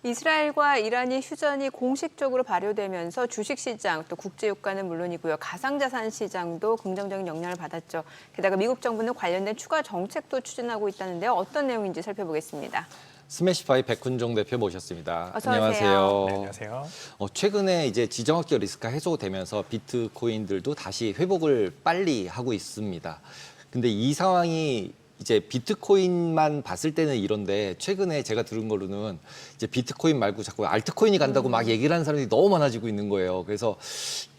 이스라엘과 이란이 휴전이 공식적으로 발효되면서 주식시장, 또 국제유가는 물론이고요. 가상자산 시장도 긍정적인 영향을 받았죠. 게다가 미국 정부는 관련된 추가 정책도 추진하고 있다는데요. 어떤 내용인지 살펴보겠습니다. 스매시파이 백훈종 대표 모셨습니다. 어서 안녕하세요. 오세요. 네, 안녕하세요. 최근에 이제 지정학적 리스크가 해소되면서 비트코인들도 다시 회복을 빨리 하고 있습니다. 근데 이 상황이 이제 비트코인만 봤을 때는 이런데 최근에 제가 들은 거로는 이제 비트코인 말고 자꾸 알트코인이 간다고 막 얘기를 하는 사람들이 너무 많아지고 있는 거예요. 그래서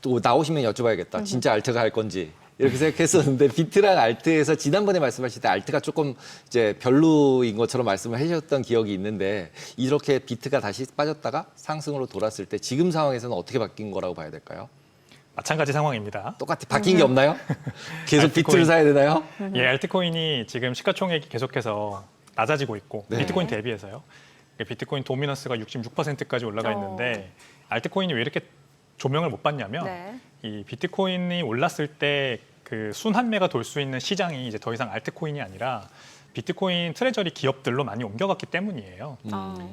또 나오시면 여쭤봐야겠다. 진짜 알트가 할 건지. 이렇게 생각했었는데 비트랑 알트에서 지난번에 말씀하실 때 알트가 조금 이제 별로인 것처럼 말씀을 하셨던 기억이 있는데 이렇게 비트가 다시 빠졌다가 상승으로 돌았을 때 지금 상황에서는 어떻게 바뀐 거라고 봐야 될까요? 마찬가지 상황입니다. 똑같이 바뀐 게 없나요? 계속 비트를 사야 되나요? 예, 알트코인이 지금 시가총액이 계속해서 낮아지고 있고 네. 비트코인 대비해서요. 비트코인 도미넌스가 66%까지 올라가 있는데 알트코인이 왜 이렇게 조명을 못 받냐면 네. 이 비트코인이 올랐을 때 그 순환매가 돌 수 있는 시장이 이제 더 이상 알트코인이 아니라 비트코인 트레저리 기업들로 많이 옮겨갔기 때문이에요.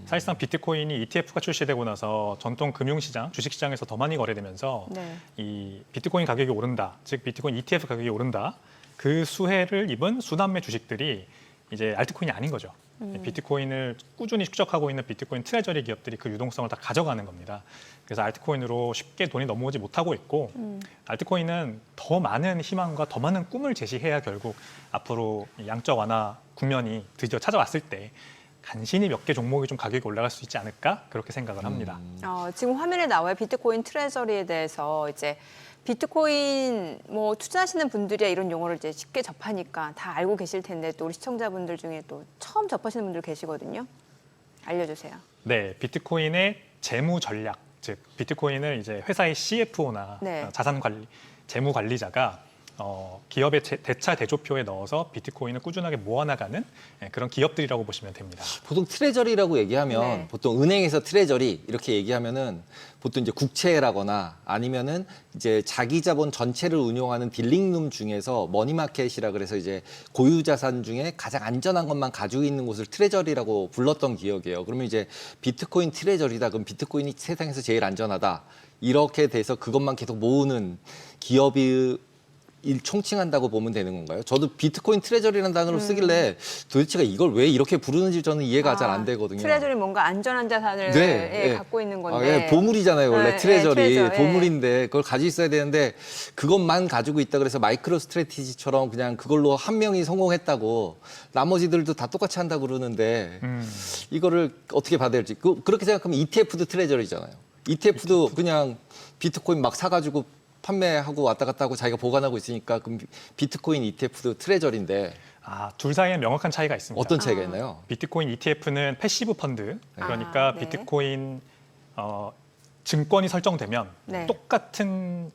사실상 비트코인이 ETF가 출시되고 나서 전통 금융시장, 주식시장에서 더 많이 거래되면서 네. 이 비트코인 가격이 오른다, 즉 비트코인 ETF 가격이 오른다, 그 수혜를 입은 순환매 주식들이 이제 알트코인이 아닌 거죠. 비트코인을 꾸준히 축적하고 있는 비트코인 트레저리 기업들이 그 유동성을 다 가져가는 겁니다. 그래서 알트코인으로 쉽게 돈이 넘어오지 못하고 있고 알트코인은 더 많은 희망과 더 많은 꿈을 제시해야 결국 앞으로 양적 완화 국면이 드디어 찾아왔을 때 간신히 몇 개 종목이 좀 가격이 올라갈 수 있지 않을까 그렇게 생각을 합니다. 지금 화면에 나와요. 비트코인 트레저리에 대해서 이제 비트코인 뭐 투자하시는 분들이야 이런 용어를 이제 쉽게 접하니까 다 알고 계실 텐데 또 우리 시청자분들 중에 또 처음 접하시는 분들 계시거든요. 알려주세요. 네, 비트코인의 재무 전략, 즉 비트코인을 이제 회사의 CFO나 네. 자산 관리, 재무 관리자가 기업의 대차 대조표에 넣어서 비트코인을 꾸준하게 모아나가는 그런 기업들이라고 보시면 됩니다. 보통 트레저리라고 얘기하면 네. 보통 은행에서 트레저리 이렇게 얘기하면은 보통 이제 국채라거나 아니면은 이제 자기 자본 전체를 운용하는 딜링룸 중에서 머니마켓이라 그래서 이제 고유 자산 중에 가장 안전한 것만 가지고 있는 곳을 트레저리라고 불렀던 기억이에요. 그러면 이제 비트코인 트레저리다. 그럼 비트코인이 세상에서 제일 안전하다. 이렇게 돼서 그것만 계속 모으는 기업이 총칭한다고 보면 되는 건가요? 저도 비트코인 트레저리라는 단어를 쓰길래 도대체가 이걸 왜 이렇게 부르는지 저는 이해가 잘 안 되거든요. 트레저리 뭔가 안전한 자산을 네, 네. 갖고 있는 건데. 보물이잖아요. 원래 네, 트레저리. 트레저, 네. 보물인데 그걸 가지고 있어야 되는데 그것만 가지고 있다 그래서 마이크로 스트래티지처럼 그냥 그걸로 한 명이 성공했다고 나머지들도 다 똑같이 한다고 그러는데 이거를 어떻게 받아야 될지. 그렇게 생각하면 ETF도 트레저리잖아요. ETF도 그냥 비트코인 막 사가지고 판매하고 왔다 갔다 하고 자기가 보관하고 있으니까 그럼 비트코인 ETF도 트레저리인데 둘 사이에 명확한 차이가 있습니다. 어떤 차이가 있나요? 비트코인 ETF는 패시브 펀드, 그러니까 네. 비트코인 증권이 설정되면 네. 똑같은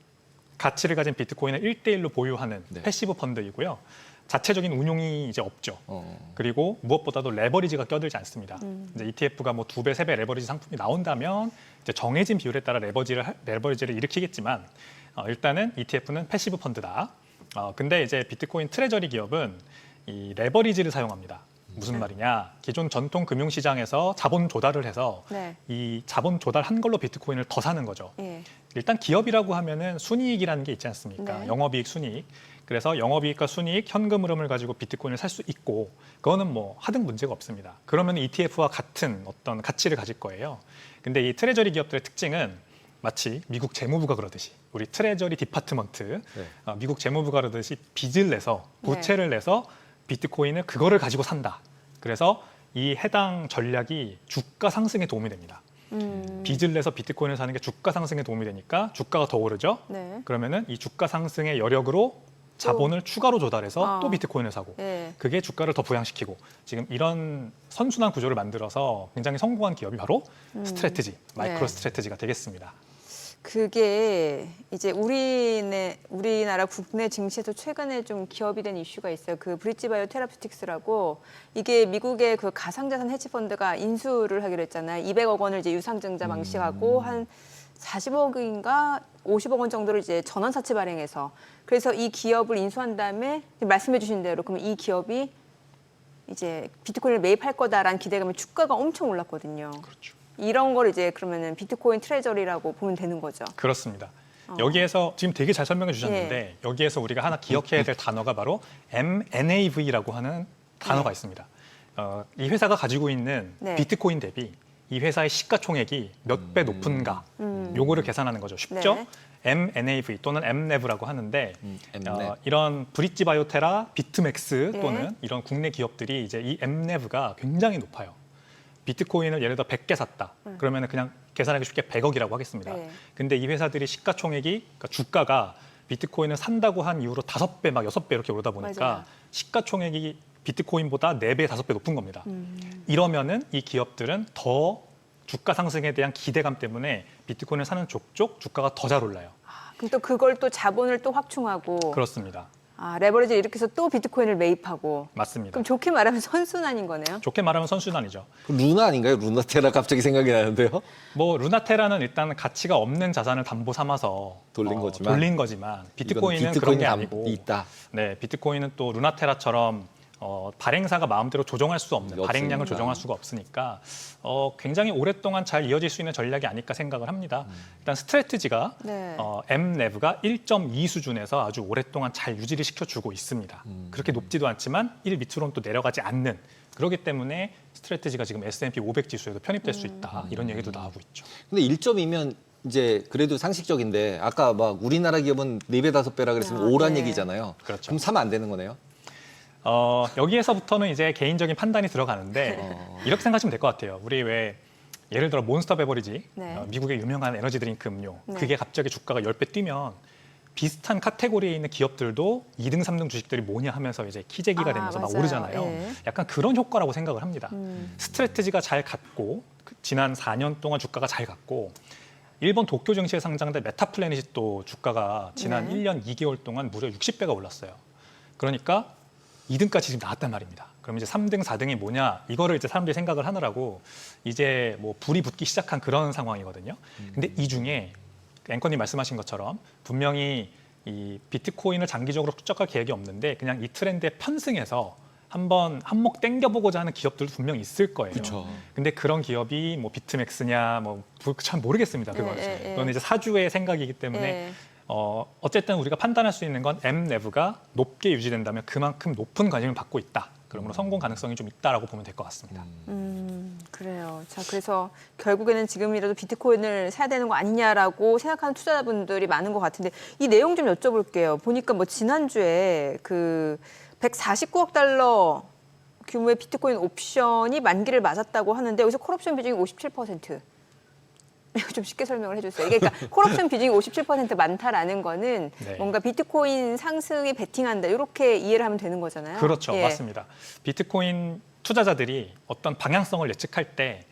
가치를 가진 비트코인을 1대1로 보유하는 네. 패시브 펀드이고요. 자체적인 운용이 이제 없죠. 그리고 무엇보다도 레버리지가 껴들지 않습니다. 이제 ETF가 뭐 2배, 3배 레버리지 상품이 나온다면 이제 정해진 비율에 따라 레버리지를 일으키겠지만 일단은 ETF는 패시브 펀드다. 근데 이제 비트코인 트레저리 기업은 이 레버리지를 사용합니다. 무슨 말이냐? 기존 전통 금융시장에서 자본 조달을 해서 네. 이 자본 조달한 걸로 비트코인을 더 사는 거죠. 예. 일단 기업이라고 하면은 순이익이라는 게 있지 않습니까? 네. 영업이익, 순이익. 그래서 영업이익과 순이익, 현금 흐름을 가지고 비트코인을 살 수 있고 그거는 뭐 하등 문제가 없습니다. 그러면 ETF와 같은 어떤 가치를 가질 거예요. 근데 이 트레저리 기업들의 특징은 마치 미국 재무부가 그러듯이 우리 트레저리 디파트먼트, 미국 재무부가 그러듯이 빚을 내서 부채를 내서 비트코인을 그거를 가지고 산다. 그래서 이 해당 전략이 주가 상승에 도움이 됩니다. 빚을 내서 비트코인을 사는 게 주가 상승에 도움이 되니까 주가가 더 오르죠. 네. 그러면은 이 주가 상승의 여력으로 자본을 추가로 조달해서 또 비트코인을 사고 예. 그게 주가를 더 부양시키고 지금 이런 선순환 구조를 만들어서 굉장히 성공한 기업이 바로 스트래티지, 마이크로 네. 스트래티지가 되겠습니다. 그게 이제 우리나라 국내 증시에서 최근에 좀 기업이 된 이슈가 있어요. 그 브릿지바이오 테라퓨틱스라고 이게 미국의 그 가상자산 헤지펀드가 인수를 하기로 했잖아요. 200억 원을 이제 유상증자 방식하고 한 40억인가 50억 원 정도를 이제 전환사채 발행해서 그래서 이 기업을 인수한 다음에 말씀해주신 대로 그러면 이 기업이 이제 비트코인을 매입할 거다라는 기대감에 주가가 엄청 올랐거든요. 그렇죠. 이런 걸 이제 그러면은 비트코인 트레저리라고 보면 되는 거죠. 그렇습니다. 여기에서 지금 되게 잘 설명해 주셨는데 여기에서 우리가 하나 기억해야 될 단어가 바로 MNAV라고 하는 단어가 있습니다. 이 회사가 가지고 있는 네. 비트코인 대비 이 회사의 시가총액이 몇 배 높은가 요거를 계산하는 거죠. 쉽죠? 네. MNAV 또는 MNAV라고 하는데 MNAV. 이런 브릿지 바이오테라, 비트맥스 네. 또는 이런 국내 기업들이 이제 이 MNAV가 굉장히 높아요. 비트코인을 예를 들어 100개 샀다. 그러면 그냥 계산하기 쉽게 100억이라고 하겠습니다. 네. 근데 이 회사들이 시가총액이 그러니까 주가가 비트코인을 산다고 한 이후로 5배, 막 6배 이렇게 오르다 보니까 맞아요. 시가총액이 비트코인보다 4배, 5배 높은 겁니다. 이러면은 이 기업들은 더 주가 상승에 대한 기대감 때문에 비트코인을 사는 족족 주가가 더 잘 올라요. 그럼 또 그걸 또 자본을 또 확충하고 그렇습니다. 레버리지를 일으켜서 또 비트코인을 매입하고 맞습니다. 그럼 좋게 말하면 선순환인 거네요. 좋게 말하면 선순환이죠. 그 루나 아닌가요? 루나테라 갑자기 생각이 나는데요. 뭐 루나테라는 일단 가치가 없는 자산을 담보 삼아서 돌린 거지만 돌린 거지만 비트코인은 이거는 그런 게 비트코인이 아니고 있다. 네, 비트코인은 또 루나테라처럼 발행사가 마음대로 조정할 수 없는 발행량을 없으니까. 조정할 수가 없으니까 굉장히 오랫동안 잘 이어질 수 있는 전략이 아닐까 생각을 합니다. 일단 스트래티지가 네. MNAV가 1.2 수준에서 아주 오랫동안 잘 유지를 시켜주고 있습니다. 그렇게 높지도 않지만 1 밑으로는 또 내려가지 않는 그렇기 때문에 스트래티지가 지금 S&P 500 지수에도 편입될 수 있다 이런 얘기도 나오고 있죠. 근데 1.2면 이제 그래도 상식적인데 아까 막 우리나라 기업은 4배, 5배라 그랬으면 오란 네. 얘기잖아요. 그렇죠. 그럼 사면 안 되는 거네요. 여기에서부터는 이제 개인적인 판단이 들어가는데 이렇게 생각하시면 될 것 같아요. 우리 왜 예를 들어 몬스터 베버리지, 네. 미국의 유명한 에너지 드링크 음료, 네. 그게 갑자기 주가가 10배 뛰면 비슷한 카테고리에 있는 기업들도 2등, 3등 주식들이 뭐냐 하면서 이제 키재기가 되면서 막 맞아요. 오르잖아요. 예. 약간 그런 효과라고 생각을 합니다. 스트래티지가 잘 갔고 지난 4년 동안 주가가 잘 갔고 일본 도쿄 증시에 상장된 메타플래닛이 또 주가가 지난 네. 1년 2개월 동안 무려 60배가 올랐어요. 그러니까 2등까지 지금 나왔단 말입니다. 그럼 이제 3등, 4등이 뭐냐 이거를 이제 사람들이 생각을 하느라고 이제 뭐 불이 붙기 시작한 그런 상황이거든요. 근데 이 중에 앵커님 말씀하신 것처럼 분명히 이 비트코인을 장기적으로 추적할 계획이 없는데 그냥 이 트렌드에 편승해서 한번 한몫 땡겨보고자 하는 기업들도 분명히 있을 거예요. 그쵸. 근데 그런 기업이 뭐 비트맥스냐 뭐 참 모르겠습니다. 그건 그건 이제 사주의 생각이기 때문에 예. 어쨌든 우리가 판단할 수 있는 건 MNAV가 높게 유지된다면 그만큼 높은 관심을 받고 있다. 그러므로 성공 가능성이 좀 있다라고 보면 될 것 같습니다. 그래요. 자, 그래서 결국에는 지금이라도 비트코인을 사야 되는 거 아니냐라고 생각하는 투자자분들이 많은 것 같은데 이 내용 좀 여쭤볼게요. 보니까 뭐 지난주에 그 149억 달러 규모의 비트코인 옵션이 만기를 맞았다고 하는데 여기서 콜옵션 비중이 57%. 이거 좀 쉽게 설명을 해주세요. 그러니까 콜옵션 비중이 57% 많다라는 거는 네. 뭔가 비트코인 상승에 베팅한다 이렇게 이해를 하면 되는 거잖아요. 그렇죠. 예. 맞습니다. 비트코인 투자자들이 어떤 방향성을 예측할 때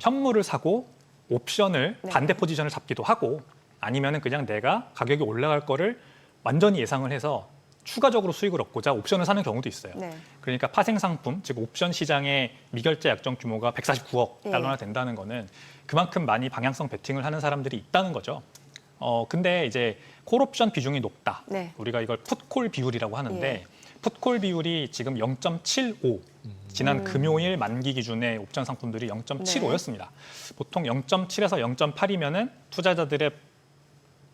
현물을 사고 옵션을 네. 반대 포지션을 잡기도 하고 아니면은 그냥 내가 가격이 올라갈 거를 완전히 예상을 해서 추가적으로 수익을 얻고자 옵션을 사는 경우도 있어요. 네. 그러니까 파생 상품, 즉 옵션 시장의 미결제 약정 규모가 149억 예. 달러나 된다는 거는 그만큼 많이 방향성 베팅을 하는 사람들이 있다는 거죠. 근데 이제 콜옵션 비중이 높다. 네. 우리가 이걸 풋콜 비율이라고 하는데 예. 풋콜 비율이 지금 0.75. 지난 금요일 만기 기준의 옵션 상품들이 0.75였습니다. 보통 0.7에서 0.8이면은 투자자들의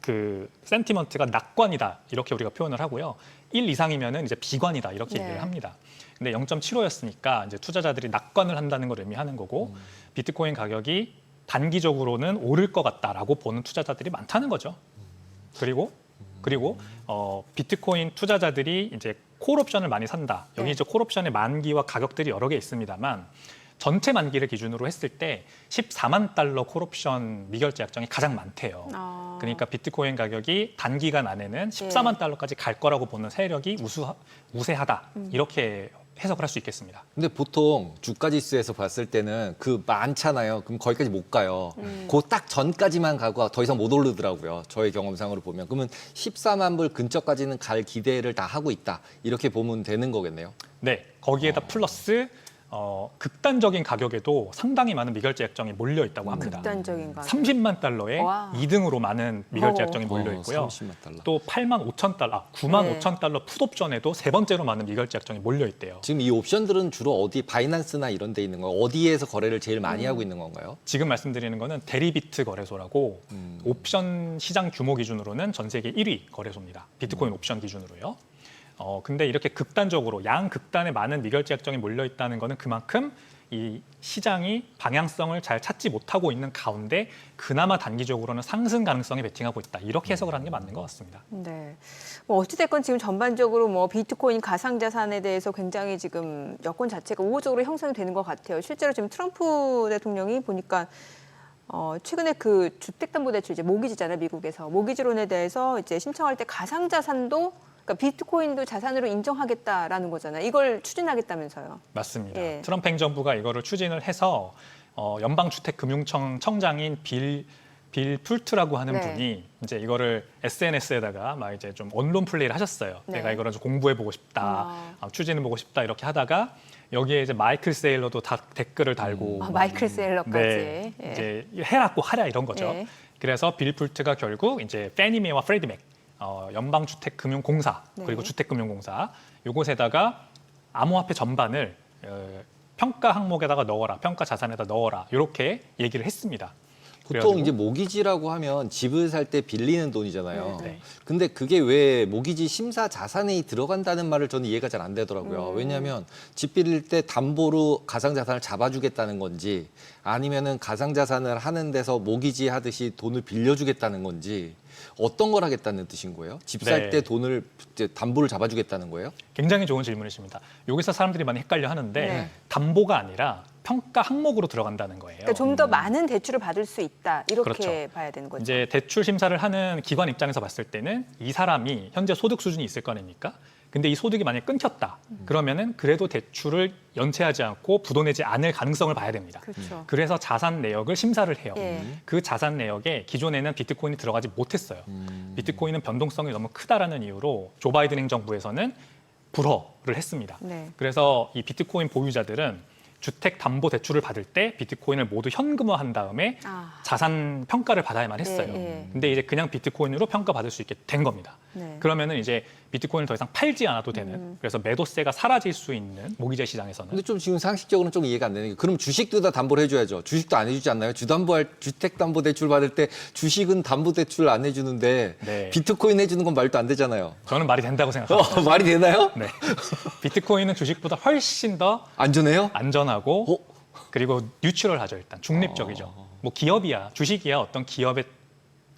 그 센티먼트가 낙관이다 이렇게 우리가 표현을 하고요. 1 이상이면은 이제 비관이다 이렇게 네. 얘기를 합니다. 근데 0.75였으니까 이제 투자자들이 낙관을 한다는 걸 의미하는 거고 비트코인 가격이 단기적으로는 오를 것 같다라고 보는 투자자들이 많다는 거죠. 그리고 비트코인 투자자들이 이제 콜옵션을 많이 산다. 여기 네. 이제 콜옵션의 만기와 가격들이 여러 개 있습니다만 전체 만기를 기준으로 했을 때 14만 달러 콜옵션 미결제 약정이 가장 많대요. 그러니까 비트코인 가격이 단기간 안에는 14만 달러까지 갈 거라고 보는 세력이 우세하다. 이렇게 해석을 할 수 있겠습니다. 근데 보통 주가 지수에서 봤을 때는 그 많잖아요. 그럼 거기까지 못 가요. 그 딱 전까지만 가고 더 이상 못 오르더라고요. 저의 경험상으로 보면. 그러면 14만 불 근처까지는 갈 기대를 다 하고 있다. 이렇게 보면 되는 거겠네요. 네, 거기에다 플러스 극단적인 가격에도 상당히 많은 미결제 약정이 몰려 있다고 합니다. 극단적인 거. 30만 달러에 와. 2등으로 많은 미결제 약정이 몰려 있고요. 30만 달러. 또 8만 5천 달러, 9만 네. 5천 달러 풋옵션에도 세 번째로 많은 미결제 약정이 몰려 있대요. 지금 이 옵션들은 주로 어디 바이낸스나 이런 데 있는 거예요? 어디에서 거래를 제일 많이 하고 있는 건가요? 지금 말씀드리는 거는 데리비트 거래소라고 옵션 시장 규모 기준으로는 전 세계 1위 거래소입니다. 비트코인 옵션 기준으로요. 근데 이렇게 극단적으로 양극단에 많은 미결제 약정이 몰려 있다는 거는 그만큼 이 시장이 방향성을 잘 찾지 못하고 있는 가운데 그나마 단기적으로는 상승 가능성에 베팅하고 있다. 이렇게 해석을 하는 게 맞는 것 같습니다. 네. 뭐 어찌됐건 지금 전반적으로 뭐 비트코인 가상자산에 대해서 굉장히 지금 여건 자체가 우호적으로 형성이 되는 것 같아요. 실제로 지금 트럼프 대통령이 보니까 최근에 그 주택담보대출 이제 모기지잖아요, 미국에서 모기지론에 대해서 이제 신청할 때 가상자산도 그러니까 비트코인도 자산으로 인정하겠다라는 거잖아요. 이걸 추진하겠다면서요. 맞습니다. 예. 트럼프 행정부가 이거를 추진을 해서 연방주택금융청 청장인 빌 풀트라고 하는 네. 분이 이제 이거를 SNS에다가 막 이제 좀 언론 플레이를 하셨어요. 네. 내가 이거를 좀 공부해 보고 싶다, 추진해 보고 싶다 이렇게 하다가 여기에 이제 마이클 세일러도 다 댓글을 달고 마이클 셀러까지. 네, 예. 이제 해라 꼭 하랴 이런 거죠. 예. 그래서 빌 풀트가 결국 이제 페니메와 프레디맥 연방주택금융공사 네. 그리고 주택금융공사 요것에다가 암호화폐 전반을 평가 항목에다가 넣어라, 평가 자산에다 넣어라 이렇게 얘기를 했습니다. 보통 그래가지고- 이제 모기지라고 하면 집을 살 때 빌리는 돈이잖아요. 네. 근데 그게 왜 모기지 심사 자산에 들어간다는 말을 저는 이해가 잘 안 되더라고요. 왜냐하면 집 빌릴 때 담보로 가상자산을 잡아주겠다는 건지 아니면은 가상자산을 하는 데서 모기지 하듯이 돈을 빌려주겠다는 건지 어떤 걸 하겠다는 뜻인 거예요? 집 살 네. 때 돈을 이제 담보를 잡아주겠다는 거예요? 굉장히 좋은 질문이십니다. 여기서 사람들이 많이 헷갈려 하는데 네. 담보가 아니라 평가 항목으로 들어간다는 거예요. 그러니까 좀 더 많은 대출을 받을 수 있다 이렇게 그렇죠. 봐야 되는 거죠. 이제 대출 심사를 하는 기관 입장에서 봤을 때는 이 사람이 현재 소득 수준이 있을 거 아닙니까? 근데 이 소득이 만약에 끊겼다. 그러면은 그래도 대출을 연체하지 않고 부도내지 않을 가능성을 봐야 됩니다. 그렇죠. 그래서 자산 내역을 심사를 해요. 예. 그 자산 내역에 기존에는 비트코인이 들어가지 못했어요. 비트코인은 변동성이 너무 크다라는 이유로 조 바이든 행정부에서는 불허를 했습니다. 네. 그래서 이 비트코인 보유자들은 주택담보대출을 받을 때 비트코인을 모두 현금화한 다음에 자산 평가를 받아야만 했어요. 예. 근데 이제 그냥 비트코인으로 평가받을 수 있게 된 겁니다. 네. 그러면은 이제 비트코인을 더 이상 팔지 않아도 되는 그래서 매도세가 사라질 수 있는 모기지 시장에서는 근데 좀 지금 상식적으로는 좀 이해가 안 되는 게 그럼 주식도 다 담보를 해줘야죠. 주식도 안 해주지 않나요? 주택담보대출 받을 때 주식은 담보대출 안 해주는데 네. 비트코인 해주는 건 말도 안 되잖아요. 저는 말이 된다고 생각합니다. 말이 되나요? 네. 비트코인은 주식보다 훨씬 더 안전해요? 안전하고 그리고 뉴트럴하죠. 일단 중립적이죠. 뭐 기업이야, 주식이야 어떤 기업의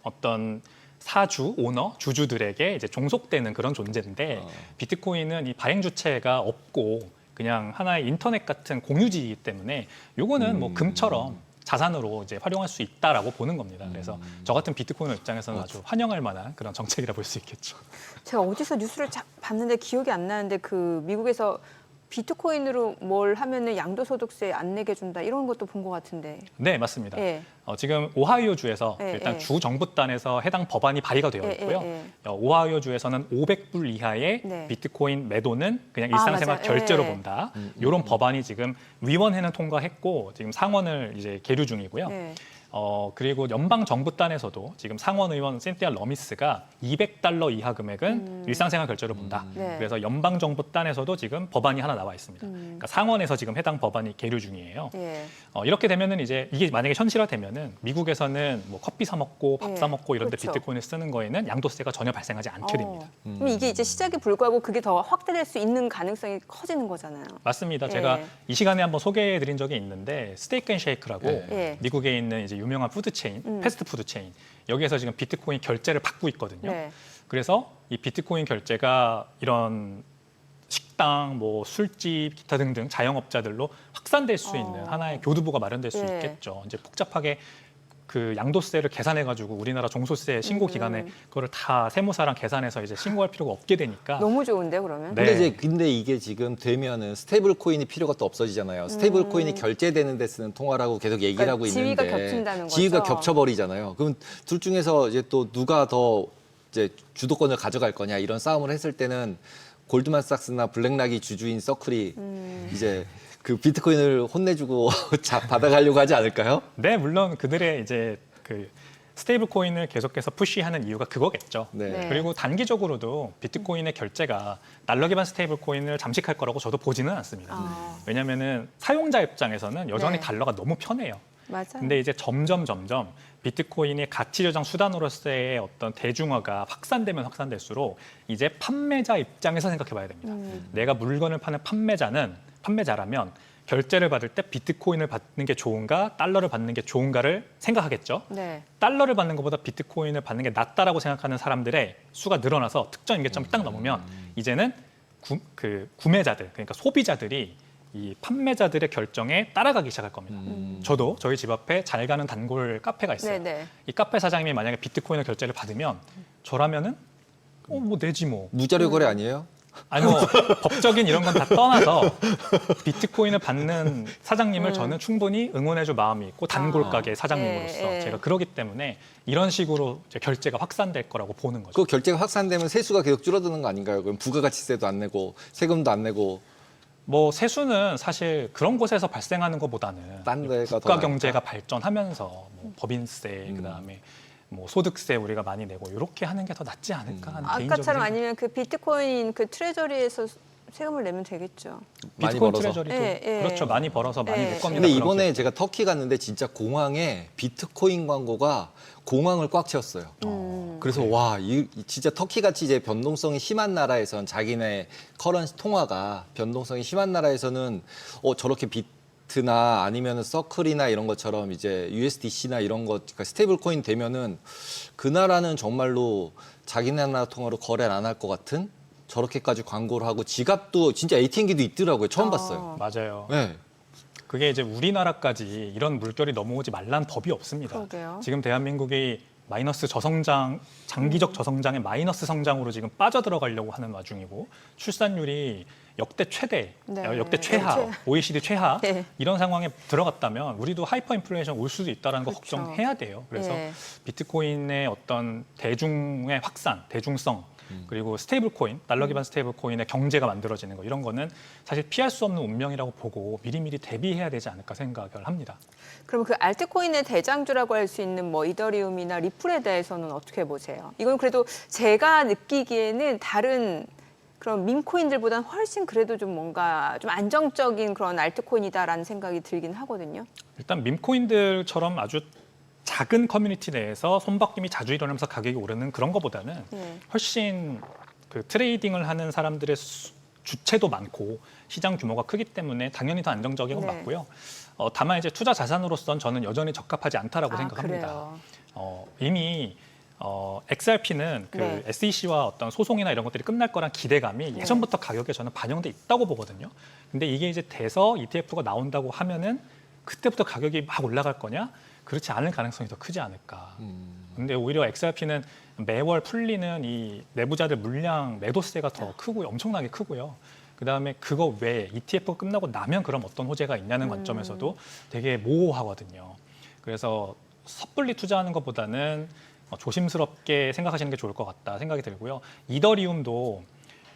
어떤 사주, 오너, 주주들에게 이제 종속되는 그런 존재인데 비트코인은 이 발행 주체가 없고 그냥 하나의 인터넷 같은 공유지이기 때문에 요거는 뭐 금처럼 자산으로 이제 활용할 수 있다라고 보는 겁니다. 그래서 저 같은 비트코인 입장에서는 아주 환영할 만한 그런 정책이라 볼 수 있겠죠. 제가 어디서 뉴스를 봤는데 기억이 안 나는데 그 미국에서 비트코인으로 뭘 하면은 양도소득세 안 내게 준다 이런 것도 본 것 같은데. 네, 맞습니다. 예. 지금 오하이오주에서 예, 일단 예. 주 정부단에서 해당 법안이 발의가 되어 예, 있고요. 예, 오하이오주에서는 500불 이하의 네. 비트코인 매도는 그냥 일상생활 맞아요. 결제로 예. 본다. 이런 법안이 지금 위원회는 통과했고 지금 상원을 이제 계류 중이고요. 네. 그리고 연방 정부단에서도 지금 상원 의원 신티아 러미스가 $200 이하 금액은 일상생활 결제로 본다. 네. 그래서 연방 정부단에서도 지금 법안이 하나 나와 있습니다. 그러니까 상원에서 지금 해당 법안이 계류 중이에요. 예. 이렇게 되면은 이제 이게 만약에 현실화되면은 미국에서는 뭐 커피 사 먹고 밥 예, 사 먹고 이런 데 그렇죠. 비트코인을 쓰는 거에는 양도세가 전혀 발생하지 않게 됩니다. 그럼 이게 이제 시작에 불구하고 그게 더 확대될 수 있는 가능성이 커지는 거잖아요. 맞습니다. 예. 제가 이 시간에 한번 소개해 드린 적이 있는데 스테이크 앤 쉐이크라고 예. 미국에 있는 이제 유명한 푸드 체인, 패스트푸드 체인. 여기에서 지금 비트코인 결제를 받고 있거든요. 네. 그래서 이 비트코인 결제가 이런 식당, 뭐 술집, 기타 등등 자영업자들로 확산될 수 있는 하나의 교두보가 마련될 수 예. 있겠죠. 이제 복잡하게 그 양도세를 계산해가지고 우리나라 종소세 신고 기간에 그거를 다 세무사랑 계산해서 이제 신고할 필요가 없게 되니까 너무 좋은데 그러면? 네. 근데 이게 지금 되면은 스테이블 코인이 필요가 또 없어지잖아요. 스테이블 코인이 결제되는 데 쓰는 통화라고 계속 얘기를 그러니까 하고 지위가 있는데 겹친다는 지위가 거죠. 겹쳐버리잖아요. 그럼 둘 중에서 이제 또 누가 더 이제 주도권을 가져갈 거냐 이런 싸움을 했을 때는 골드만삭스나 블랙락이 주주인 서클이 이제 그 비트코인을 혼내주고 받아가려고 하지 않을까요? 네, 물론 그들의 이제 그 스테이블 코인을 계속해서 푸시하는 이유가 그거겠죠. 네. 네. 그리고 단기적으로도 비트코인의 결제가 달러 기반 스테이블 코인을 잠식할 거라고 저도 보지는 않습니다. 왜냐하면은 사용자 입장에서는 여전히 네. 달러가 너무 편해요. 맞아요. 근데 이제 점점 비트코인이 가치 저장 수단으로서의 어떤 대중화가 확산될수록 이제 판매자 입장에서 생각해 봐야 됩니다. 내가 물건을 파는 판매자라면 결제를 받을 때 비트코인을 받는 게 좋은가, 달러를 받는 게 좋은가를 생각하겠죠. 네. 달러를 받는 것보다 비트코인을 받는 게 낫다라고 생각하는 사람들의 수가 늘어나서 특정 임계점이 딱 넘으면 이제는 구매자들, 그러니까 소비자들이 이 판매자들의 결정에 따라가기 시작할 겁니다. 저도 저희 집 앞에 잘 가는 단골 카페가 있어요. 네네. 이 카페 사장님이 만약에 비트코인을 결제를 받으면 저라면은 뭐 내지 뭐. 무자료 거래 아니에요? 아니 뭐 법적인 이런 건 다 떠나서 비트코인을 받는 사장님을 저는 충분히 응원해줄 마음이 있고 단골 가게 사장님으로서 예. 제가 그러기 때문에 이런 식으로 이제 결제가 확산될 거라고 보는 거죠. 그 결제가 확산되면 세수가 계속 줄어드는 거 아닌가요? 그럼 부가가치세도 안 내고 세금도 안 내고 뭐 세수는 사실 그런 곳에서 발생하는 것보다는 딴 데가 국가 더 경제가 발전하면서 뭐 법인세 그다음에 뭐 소득세 우리가 많이 내고 이렇게 하는 게 더 낫지 않을까 하는 개인적인 아까처럼 생각. 아니면 그 비트코인 그 트레저리에서 세금을 내면 되겠죠. 많이 비트코인 벌어서. 트레저리도 예, 예. 그렇죠. 많이 벌어서 많이 예. 낼 겁니다. 근데 그런 이번에 기업. 제가 터키 갔는데 진짜 공항에 비트코인 광고가 공항을 꽉 채웠어요. 그래서 와, 진짜 터키 같이 이제 변동성이 심한 나라에선 자기네 커런시 통화가 변동성이 심한 나라에서는 저렇게 비트나 아니면은 서클이나 이런 것처럼 이제 USDC나 이런 것 그러니까 스테이블 코인 되면은 그 나라는 정말로 자기네 나라 통화로 거래를 안 할 것 같은 저렇게까지 광고를 하고 지갑도 진짜 ATM기도 있더라고요. 처음 봤어요. 맞아요. 네. 그게 이제 우리나라까지 이런 물결이 넘어오지 말란 법이 없습니다. 그러게요. 지금 대한민국이 마이너스 저성장, 장기적 저성장의 마이너스 성장으로 지금 빠져들어가려고 하는 와중이고 출산율이 역대 최대, 네. 역대 최하, 네. OECD 최하 네. 이런 상황에 들어갔다면 우리도 하이퍼 인플레이션 올 수도 있다는 거 그렇죠. 걱정해야 돼요. 그래서 예. 비트코인의 어떤 대중의 확산, 대중성 그리고 스테이블 코인, 달러 기반 스테이블 코인의 경제가 만들어지는 거 이런 거는 사실 피할 수 없는 운명이라고 보고 미리미리 대비해야 되지 않을까 생각을 합니다. 그럼 그 알트코인의 대장주라고 할 수 있는 뭐 이더리움이나 리플에 대해서는 어떻게 보세요? 이건 그래도 제가 느끼기에는 다른 그런 밈코인들보다는 훨씬 그래도 좀 뭔가 좀 안정적인 그런 알트코인이다라는 생각이 들긴 하거든요. 일단 밈코인들처럼 아주 작은 커뮤니티 내에서 손바뀜이 자주 일어나면서 가격이 오르는 그런 것보다는 네. 훨씬 그 트레이딩을 하는 사람들의 주체도 많고 시장 규모가 크기 때문에 당연히 더 안정적인 건 네. 맞고요. 다만 이제 투자 자산으로서는 저는 여전히 적합하지 않다라고 아, 생각합니다. 그래요. 이미 XRP는 그 네. SEC와 어떤 소송이나 이런 것들이 끝날 거란 기대감이 예전부터 가격에 저는 반영돼 있다고 보거든요. 근데 이게 이제 돼서 ETF가 나온다고 하면은 그때부터 가격이 막 올라갈 거냐? 그렇지 않을 가능성이 더 크지 않을까. 근데 오히려 XRP는 매월 풀리는 이 내부자들 물량 매도세가 더 크고요. 엄청나게 크고요. 그다음에 그거 외에 ETF가 끝나고 나면 그럼 어떤 호재가 있냐는 관점에서도 되게 모호하거든요. 그래서 섣불리 투자하는 것보다는 조심스럽게 생각하시는 게 좋을 것 같다 생각이 들고요. 이더리움도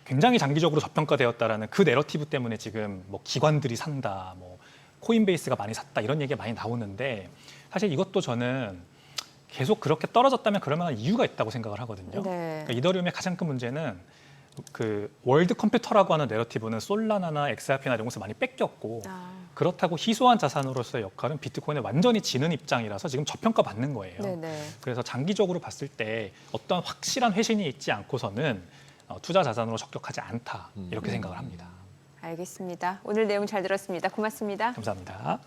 굉장히 장기적으로 저평가되었다라는 그 내러티브 때문에 지금 뭐 기관들이 산다, 뭐 코인베이스가 많이 샀다 이런 얘기가 많이 나오는데 사실 이것도 저는 계속 그렇게 떨어졌다면 그럴 만한 이유가 있다고 생각을 하거든요. 네. 그러니까 이더리움의 가장 큰 문제는 그 월드 컴퓨터라고 하는 내러티브는 솔라나나 XRP나 이런 곳에 많이 뺏겼고 그렇다고 희소한 자산으로서의 역할은 비트코인에 완전히 지는 입장이라서 지금 저평가 받는 거예요. 네네. 그래서 장기적으로 봤을 때 어떤 확실한 회신이 있지 않고서는 투자 자산으로 적격하지 않다 이렇게 생각을 합니다. 알겠습니다. 오늘 내용 잘 들었습니다. 고맙습니다. 감사합니다.